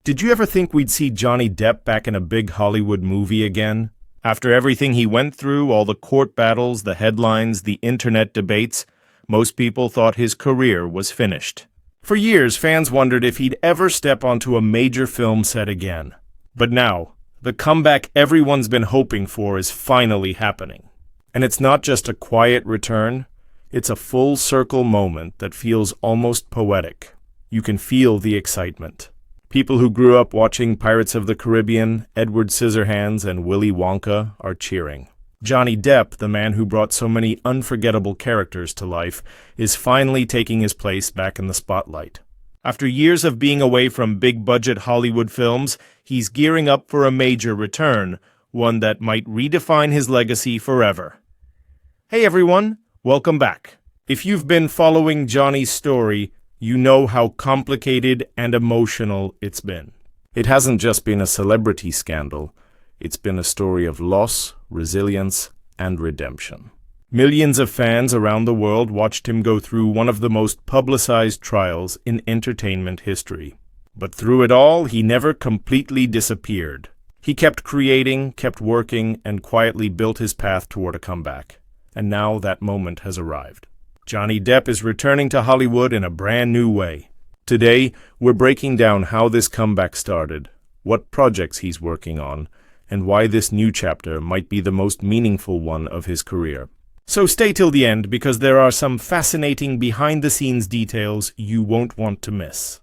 Did you ever think we'd see Johnny Depp back in a big Hollywood movie again? After everything he went through, all the court battles, the headlines, the internet debates, most people thought his career was finished. For years, fans wondered if he'd ever step onto a major film set again. But now, the comeback everyone's been hoping for is finally happening. And it's not just a quiet return, it's a full-circle moment that feels almost poetic. You can feel the excitement. People who grew up watching Pirates of the Caribbean, Edward Scissorhands, and Willy Wonka are cheering. Johnny Depp, the man who brought so many unforgettable characters to life, is finally taking his place back in the spotlight. After years of being away from big-budget Hollywood films, he's gearing up for a major return, one that might redefine his legacy forever. Hey everyone, welcome back. If you've been following Johnny's story, you know how complicated and emotional it's been. It hasn't just been a celebrity scandal, it's been a story of loss, resilience, and redemption. Millions of fans around the world watched him go through one of the most publicized trials in entertainment history. But through it all, he never completely disappeared. He kept creating, kept working, and quietly built his path toward a comeback. And now that moment has arrived. Johnny Depp is returning to Hollywood in a brand new way. Today, we're breaking down how this comeback started, what projects he's working on, and why this new chapter might be the most meaningful one of his career. So stay till the end because there are some fascinating behind-the-scenes details you won't want to miss.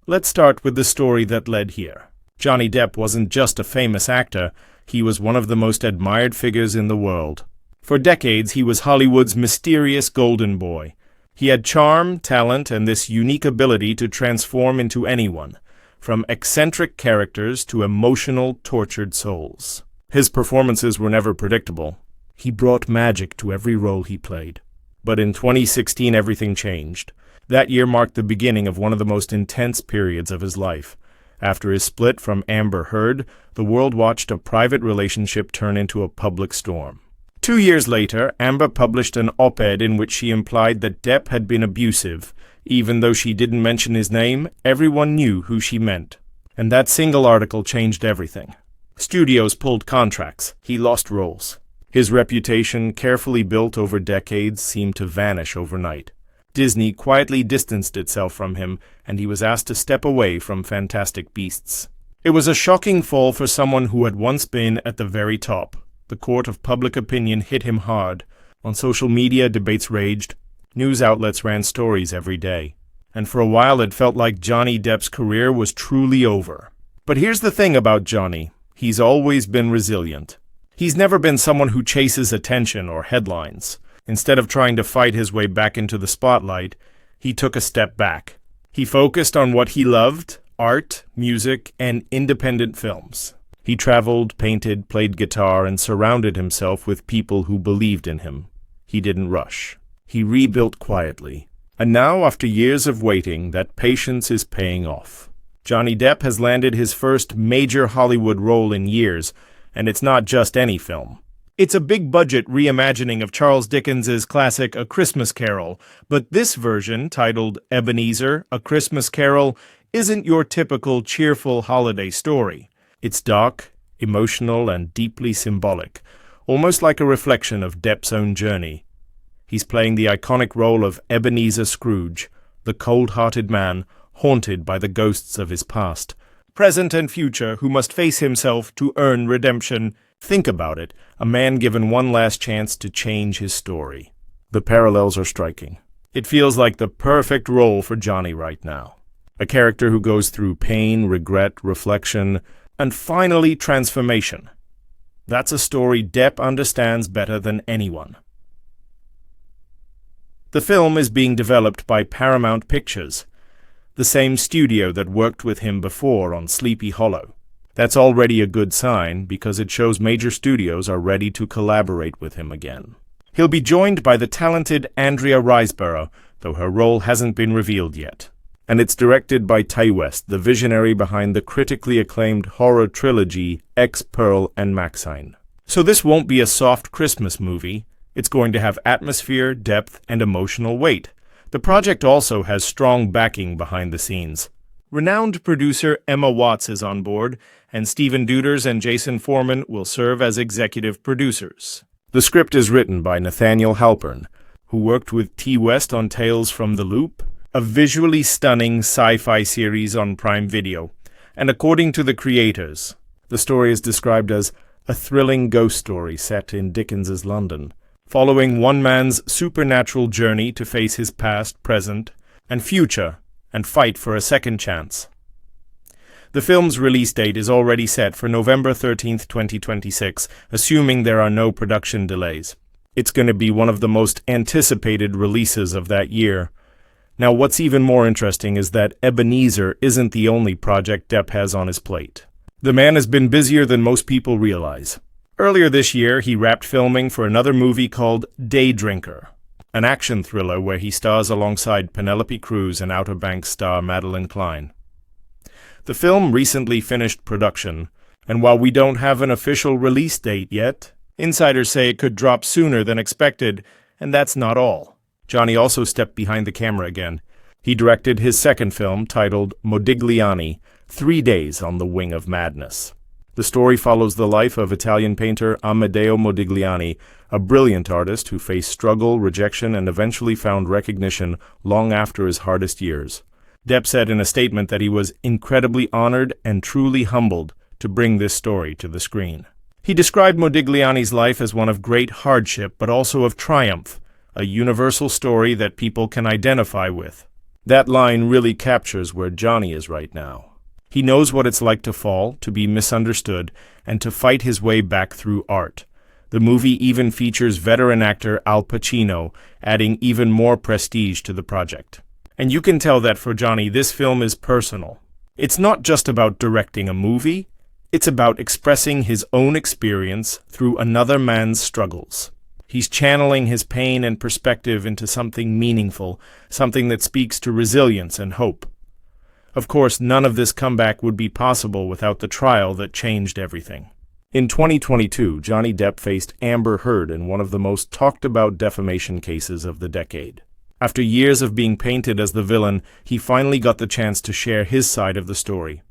Let's start with the story that led here. Johnny Depp wasn't just a famous actor, he was one of the most admired figures in the world. For decades, he was Hollywood's mysterious golden boy. He had charm, talent, and this unique ability to transform into anyone, from eccentric characters to emotional, tortured souls. His performances were never predictable. He brought magic to every role he played. But in 2016, everything changed. That year marked the beginning of one of the most intense periods of his life. After his split from Amber Heard, the world watched a private relationship turn into a public storm. 2 years later, Amber published an op-ed in which she implied that Depp had been abusive. Even though she didn't mention his name, everyone knew who she meant. And that single article changed everything. Studios pulled contracts. He lost roles. His reputation, carefully built over decades, seemed to vanish overnight. Disney quietly distanced itself from him, and he was asked to step away from Fantastic Beasts. It was a shocking fall for someone who had once been at the very top. The court of public opinion hit him hard. On social media, debates raged. News outlets ran stories every day. And for a while, it felt like Johnny Depp's career was truly over. But here's the thing about Johnny. He's always been resilient. He's never been someone who chases attention or headlines. Instead of trying to fight his way back into the spotlight, he took a step back. He focused on what he loved: art, music, and independent films. He traveled, painted, played guitar, and surrounded himself with people who believed in him. He didn't rush. He rebuilt quietly. And now, after years of waiting, that patience is paying off. Johnny Depp has landed his first major Hollywood role in years, and it's not just any film. It's a big-budget reimagining of Charles Dickens's classic A Christmas Carol, but this version, titled Ebenezer, A Christmas Carol, isn't your typical cheerful holiday story. It's dark, emotional, and deeply symbolic, almost like a reflection of Depp's own journey. He's playing the iconic role of Ebenezer Scrooge, the cold-hearted man haunted by the ghosts of his past, present and future, who must face himself to earn redemption. Think about it, a man given one last chance to change his story. The parallels are striking. It feels like the perfect role for Johnny right now. A character who goes through pain, regret, reflection, and finally transformation. That's a story Depp understands better than anyone. The film is being developed by Paramount Pictures, the same studio that worked with him before on Sleepy Hollow. That's already a good sign because it shows major studios are ready to collaborate with him again. He'll be joined by the talented Andrea Riseborough, though her role hasn't been revealed yet. And it's directed by Ty West, the visionary behind the critically acclaimed horror trilogy X, Pearl, and Maxine. So this won't be a soft Christmas movie. It's going to have atmosphere, depth, and emotional weight. The project also has strong backing behind the scenes. Renowned producer Emma Watts is on board, and Stephen Deuters and Jason Foreman will serve as executive producers. The script is written by Nathaniel Halpern, who worked with T. West on Tales from the Loop, a visually stunning sci-fi series on Prime Video. And according to the creators, the story is described as a thrilling ghost story set in Dickens's London, following one man's supernatural journey to face his past, present, and future, and fight for a second chance. The film's release date is already set for November 13th, 2026, assuming there are no production delays. It's going to be one of the most anticipated releases of that year. Now, what's even more interesting is that Ebenezer isn't the only project Depp has on his plate. The man has been busier than most people realize. Earlier this year, he wrapped filming for another movie called Day Drinker, an action thriller where he stars alongside Penelope Cruz and Outer Banks star Madeline Klein. The film recently finished production, and while we don't have an official release date yet, insiders say it could drop sooner than expected, and that's not all. Johnny also stepped behind the camera again. He directed his second film, titled Modigliani, 3 Days on the Wing of Madness. The story follows the life of Italian painter Amedeo Modigliani, a brilliant artist who faced struggle, rejection, and eventually found recognition long after his hardest years. Depp said in a statement that he was incredibly honored and truly humbled to bring this story to the screen. He described Modigliani's life as one of great hardship, but also of triumph, a universal story that people can identify with. That line really captures where Johnny is right now. He knows what it's like to fall, to be misunderstood, and to fight his way back through art. The movie even features veteran actor Al Pacino, adding even more prestige to the project. And you can tell that for Johnny, this film is personal. It's not just about directing a movie, it's about expressing his own experience through another man's struggles. He's channeling his pain and perspective into something meaningful, something that speaks to resilience and hope. Of course, none of this comeback would be possible without the trial that changed everything. In 2022, Johnny Depp faced Amber Heard in one of the most talked-about defamation cases of the decade. After years of being painted as the villain, he finally got the chance to share his side of the story,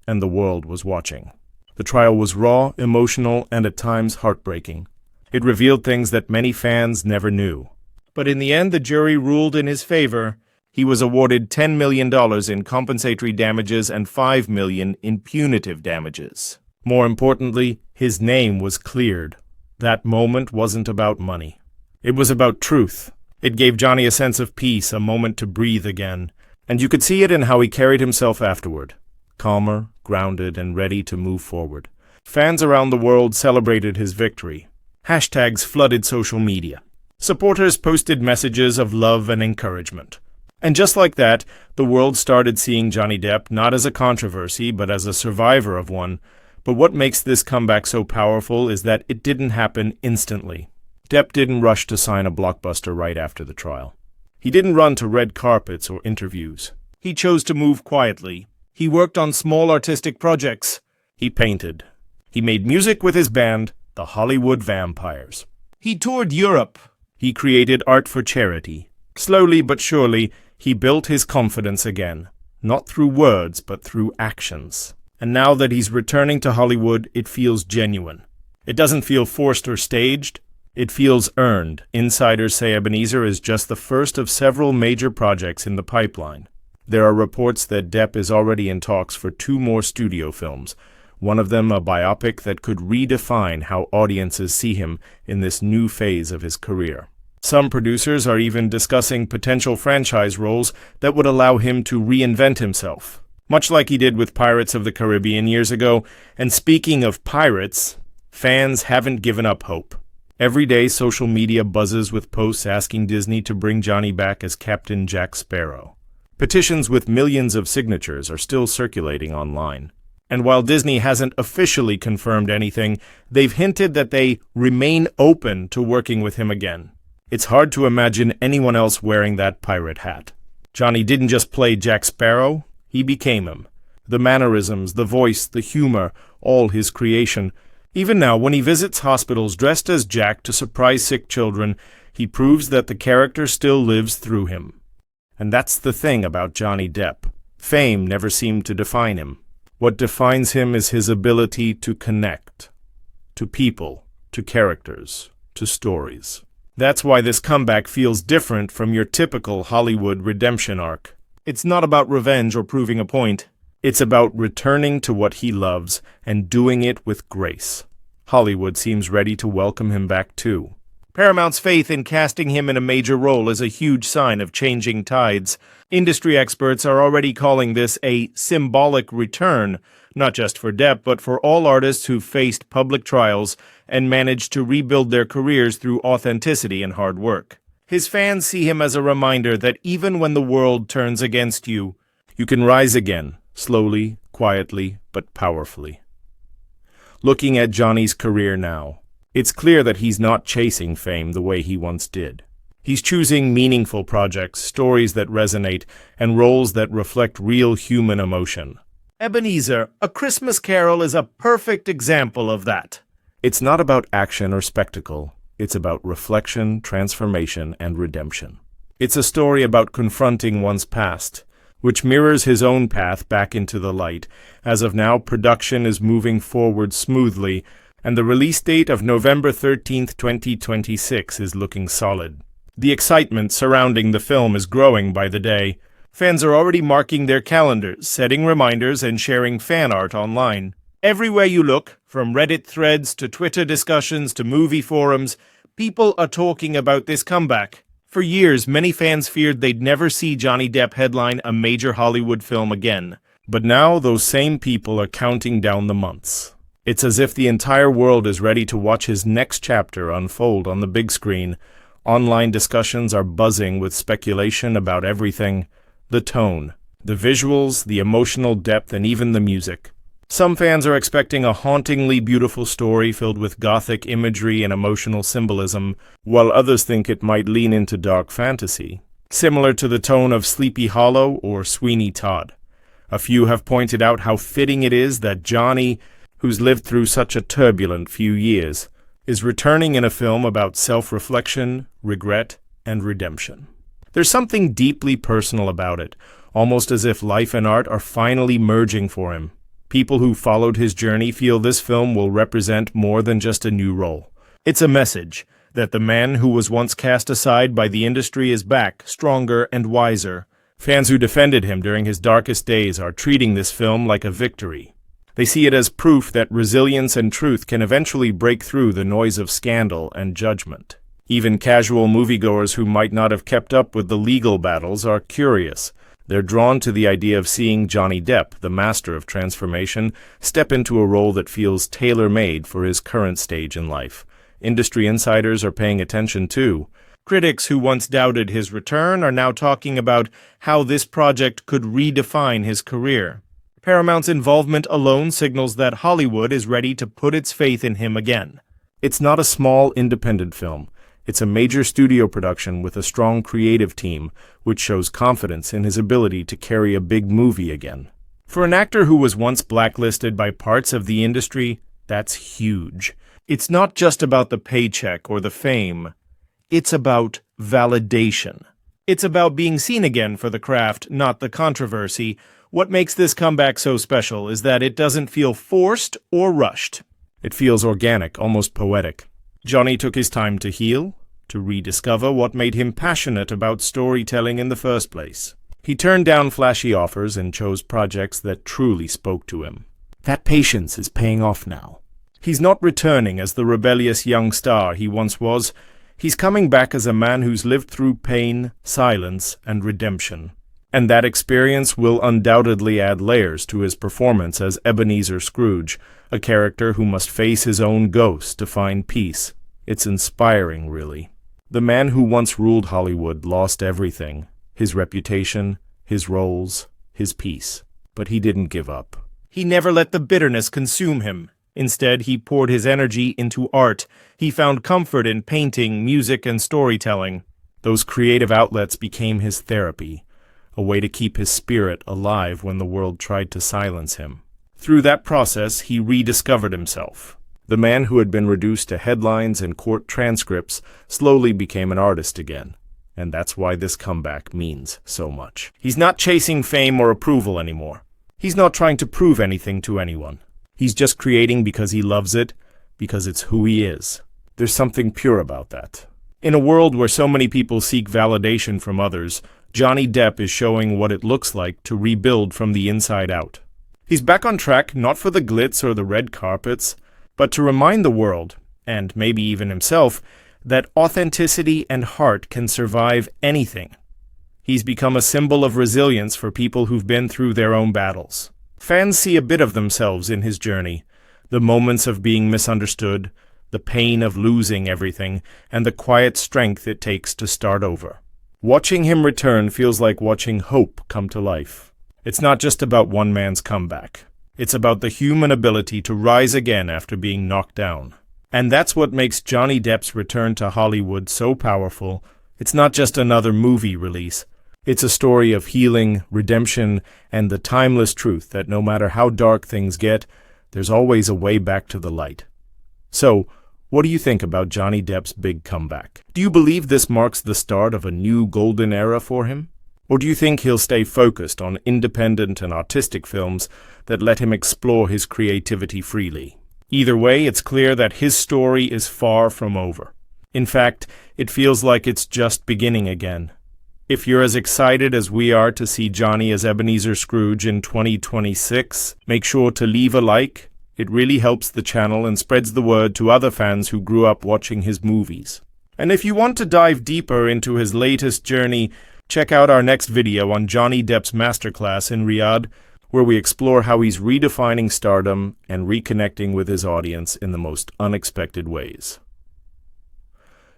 and the world was watching. The trial was raw, emotional, and at times heartbreaking. It revealed things that many fans never knew. But in the end, the jury ruled in his favor. He was awarded $10 million in compensatory damages and $5 million in punitive damages. More importantly, his name was cleared. That moment wasn't about money. It was about truth. It gave Johnny a sense of peace, a moment to breathe again. And you could see it in how he carried himself afterward. Calmer, grounded, and ready to move forward. Fans around the world celebrated his victory. Hashtags flooded social media. Supporters posted messages of love and encouragement. And just like that, the world started seeing Johnny Depp not as a controversy, but as a survivor of one. But what makes this comeback so powerful is that it didn't happen instantly. Depp didn't rush to sign a blockbuster right after the trial. He didn't run to red carpets or interviews. He chose to move quietly. He worked on small artistic projects. He painted. He made music with his band, the Hollywood Vampires. He toured Europe. He created art for charity. Slowly but surely, he built his confidence again, not through words, but through actions. And now that he's returning to Hollywood, it feels genuine. It doesn't feel forced or staged. It feels earned. Insiders say Ebenezer is just the first of several major projects in the pipeline. There are reports that Depp is already in talks for 2 more studio films, one of them a biopic that could redefine how audiences see him in this new phase of his career. Some producers are even discussing potential franchise roles that would allow him to reinvent himself, much like he did with Pirates of the Caribbean years ago. And speaking of pirates, fans haven't given up hope. Every day, social media buzzes with posts asking Disney to bring Johnny back as Captain Jack Sparrow. Petitions with millions of signatures are still circulating online. And while Disney hasn't officially confirmed anything, they've hinted that they remain open to working with him again. It's hard to imagine anyone else wearing that pirate hat. Johnny didn't just play Jack Sparrow, he became him. The mannerisms, the voice, the humor, all his creation. Even now, when he visits hospitals dressed as Jack to surprise sick children, he proves that the character still lives through him. And that's the thing about Johnny Depp. Fame never seemed to define him. What defines him is his ability to connect. To people, to characters, to stories. That's why this comeback feels different from your typical Hollywood redemption arc. It's not about revenge or proving a point. It's about returning to what he loves and doing it with grace. Hollywood seems ready to welcome him back too. Paramount's faith in casting him in a major role is a huge sign of changing tides. Industry experts are already calling this a symbolic return, not just for Depp, but for all artists who've faced public trials and managed to rebuild their careers through authenticity and hard work. His fans see him as a reminder that even when the world turns against you, you can rise again, slowly, quietly, but powerfully. Looking at Johnny's career now, it's clear that he's not chasing fame the way he once did. He's choosing meaningful projects, stories that resonate, and roles that reflect real human emotion. Ebenezer, A Christmas Carol is a perfect example of that. It's not about action or spectacle. It's about reflection, transformation, and redemption. It's a story about confronting one's past, which mirrors his own path back into the light. As of now, production is moving forward smoothly, and the release date of November 13th, 2026 is looking solid. The excitement surrounding the film is growing by the day. Fans are already marking their calendars, setting reminders, and sharing fan art online. Everywhere you look, from Reddit threads to Twitter discussions to movie forums, people are talking about this comeback. For years, many fans feared they'd never see Johnny Depp headline a major Hollywood film again. But now those same people are counting down the months. It's as if the entire world is ready to watch his next chapter unfold on the big screen. Online discussions are buzzing with speculation about everything: the tone, the visuals, the emotional depth, and even the music. Some fans are expecting a hauntingly beautiful story filled with gothic imagery and emotional symbolism, while others think it might lean into dark fantasy, similar to the tone of Sleepy Hollow or Sweeney Todd. A few have pointed out how fitting it is that Johnny, who's lived through such a turbulent few years, is returning in a film about self-reflection, regret, and redemption. There's something deeply personal about it, almost as if life and art are finally merging for him. People who followed his journey feel this film will represent more than just a new role. It's a message that the man who was once cast aside by the industry is back, stronger and wiser. Fans who defended him during his darkest days are treating this film like a victory. They see it as proof that resilience and truth can eventually break through the noise of scandal and judgment. Even casual moviegoers who might not have kept up with the legal battles are curious. They're drawn to the idea of seeing Johnny Depp, the master of transformation, step into a role that feels tailor-made for his current stage in life. Industry insiders are paying attention too. Critics who once doubted his return are now talking about how this project could redefine his career. Paramount's involvement alone signals that Hollywood is ready to put its faith in him again. It's not a small independent film. It's a major studio production with a strong creative team, which shows confidence in his ability to carry a big movie again. For an actor who was once blacklisted by parts of the industry, that's huge. It's not just about the paycheck or the fame. It's about validation. It's about being seen again for the craft, not the controversy. What makes this comeback so special is that it doesn't feel forced or rushed. It feels organic, almost poetic. Johnny took his time to heal, to rediscover what made him passionate about storytelling in the first place. He turned down flashy offers and chose projects that truly spoke to him. That patience is paying off now. He's not returning as the rebellious young star he once was. He's coming back as a man who's lived through pain, silence, and redemption. And that experience will undoubtedly add layers to his performance as Ebenezer Scrooge, a character who must face his own ghost to find peace. It's inspiring, really. The man who once ruled Hollywood lost everything: his reputation, his roles, his peace. But he didn't give up. He never let the bitterness consume him. Instead, he poured his energy into art. He found comfort in painting, music, and storytelling. Those creative outlets became his therapy, a way to keep his spirit alive when the world tried to silence him. Through that process, he rediscovered himself. The man who had been reduced to headlines and court transcripts slowly became an artist again. and that's why this comeback means so much. He's not chasing fame or approval anymore. He's not trying to prove anything to anyone. He's just creating because he loves it, because it's who he is. There's something pure about that. In a world where so many people seek validation from others, Johnny Depp is showing what it looks like to rebuild from the inside out. He's back on track not for the glitz or the red carpets, but to remind the world, and maybe even himself, that authenticity and heart can survive anything. He's become a symbol of resilience for people who've been through their own battles. Fans see a bit of themselves in his journey, the moments of being misunderstood, the pain of losing everything, and the quiet strength it takes to start over. Watching him return feels like watching hope come to life. It's not just about one man's comeback. It's about the human ability to rise again after being knocked down. And that's what makes Johnny Depp's return to Hollywood so powerful. It's not just another movie release. It's a story of healing, redemption, and the timeless truth that no matter how dark things get, there's always a way back to the light. So, what do you think about Johnny Depp's big comeback? Do you believe this marks the start of a new golden era for him? Or do you think he'll stay focused on independent and artistic films that let him explore his creativity freely? Either way, it's clear that his story is far from over. In fact, it feels like it's just beginning again. If you're as excited as we are to see Johnny as Ebenezer Scrooge in 2026, make sure to leave a like. It really helps the channel and spreads the word to other fans who grew up watching his movies. And if you want to dive deeper into his latest journey, check out our next video on Johnny Depp's masterclass in Riyadh, where we explore how he's redefining stardom and reconnecting with his audience in the most unexpected ways.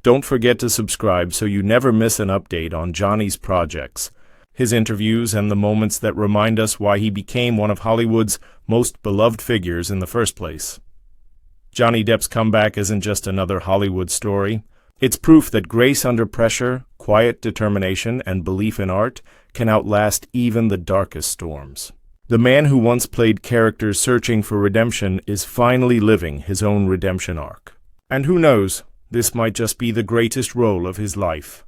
Don't forget to subscribe so you never miss an update on Johnny's projects, his interviews, and the moments that remind us why he became one of Hollywood's most beloved figures in the first place. Johnny Depp's comeback isn't just another Hollywood story. It's proof that grace under pressure, quiet determination, and belief in art can outlast even the darkest storms. The man who once played characters searching for redemption is finally living his own redemption arc. And who knows, this might just be the greatest role of his life.